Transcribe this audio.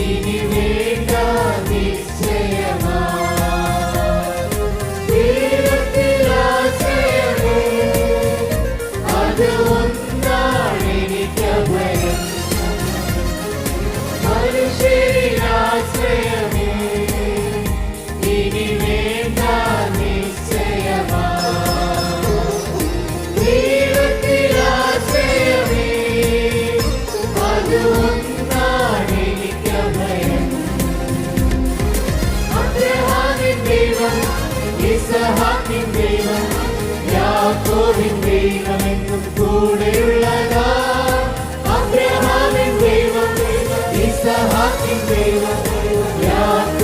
ഇനി വേണ്ട നിശ്ചയമാ ദൈവത്തിൽ ആശ്രയമേ അത് ഒന്നാണ് എനിക്കഭയം മനുഷ്യരിൽ ആശ്രയമേ ഇനി വേണ്ട നിശ്ചയമാ ദൈവത്തിൽ ആശ്രയമേ അത് ഒന്നാണ് എനിക്കഭയം അബ്രഹാമിൻ ദൈവം ഇസ്ഹാക്കിൻ ദൈവം യാക്കോബിൻ ദൈവം എന്നും കൂടെയുള്ളതാ അബ്രഹാമിൻ ദൈവം ഇസ്ഹാക്കിൻ ദൈവം യാക്കോബിൻ